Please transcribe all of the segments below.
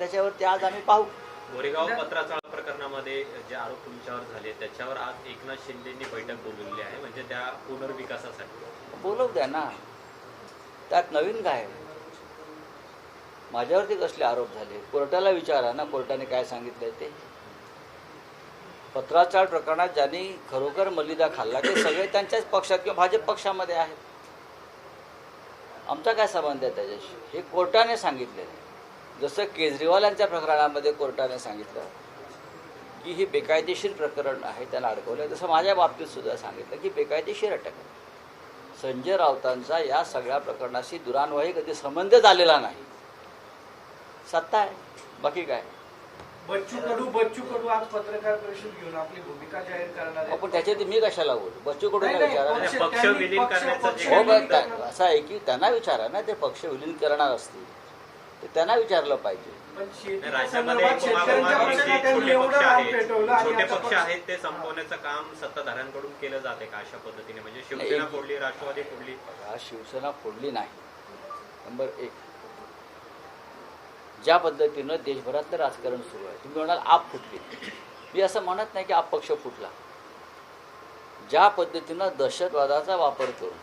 त्याच्यावरती आज आम्ही पाहू. गोरेगाव पत्राचाळ प्रकरणामध्ये जे आरोप तुमच्यावर झाले त्याच्यावर आज एकनाथ शिंदेंनी बैठक बोलवली आहे, म्हणजे त्या पुनर्विकासासाठी. बोलवू द्या ना, त्यात नवीन काय? माझ्यावरती कसले आरोप झाले? कोर्टाला विचारा ना, कोर्टाने काय सांगितलंय ते. पत्राचाळ प्रकरणात ज्यांनी खरोखर मलिदा खाल्ला ते सगळे त्यांच्याच पक्षात किंवा भाजप पक्षामध्ये आहेत. आमचा काय संबंध आहे त्याच्याशी? हे कोर्टाने सांगितले. जसं केजरीवाल यांच्या प्रकरणामध्ये कोर्टाने सांगितलं की ही बेकायदेशीर प्रकरण आहे, त्यांना अडकवलं, तसं माझ्या बाबतीत सुद्धा सांगितलं की बेकायदेशीर अटक आहे. संजय राऊतांचा या सगळ्या प्रकरणाशी दुरान्वयी कधी संबंध झालेला नाही. सत्ता आहे, बाकी काय. बच्चू कडू आज पत्रकार परिषद घेऊन आपली भूमिका जाहीर करणार आहे. पण त्याच्यात मी कशाला बोलू? बच्चू कडूला विचारा. पक्ष विलीन करण्याचं हो, असं आहे की त्यांना विचारा ना, ते पक्ष विलीन करणार असतील ते त्यांना विचारलं पाहिजे. राज्यामध्ये छोटे पक्ष आहेत ते संपवण्याचं काम सत्ताधाऱ्यांकडून केलं जाते का अशा पद्धतीने? म्हणजे शिवसेना फोडली, राष्ट्रवादी फोडली. शिवसेना फोडली नाही. नंबर एक, ज्या पद्धतीनं देशभरातलं राजकारण सुरू आहे, तुम्ही म्हणाल आप फुटली. मी असं म्हणत नाही की आप पक्ष फुटला. ज्या पद्धतीनं दहशतवादाचा वापर करून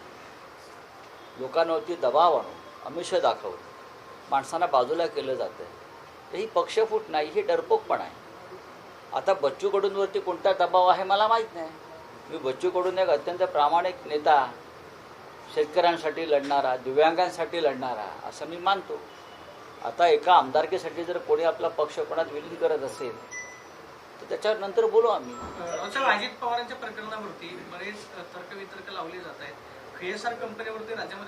लोकांवरती दबाव आणून आमिष दाखवून माणसांना बाजूला केलं जातं, ही पक्ष फूट नाही, ही डरपोकपण आहे. आता बच्चू कडूंवरती कोणता दबाव आहे मला माहीत नाही. मी बच्चू कडून एक अत्यंत प्रामाणिक नेता, शेतकऱ्यांसाठी लढणारा, दिव्यांगांसाठी लढणारा असं मी मानतो. आता एका आमदारकीसाठी जर कोणी आपला पक्ष कोणात विलीन करत असेल तर त्याच्यावर नंतर बोलू आम्ही. अजित पवारांच्या प्रकरणावरती बरेच तर्कवितर्क लावले जात आहेत. KSR कंपनीवरती राज्यामध्ये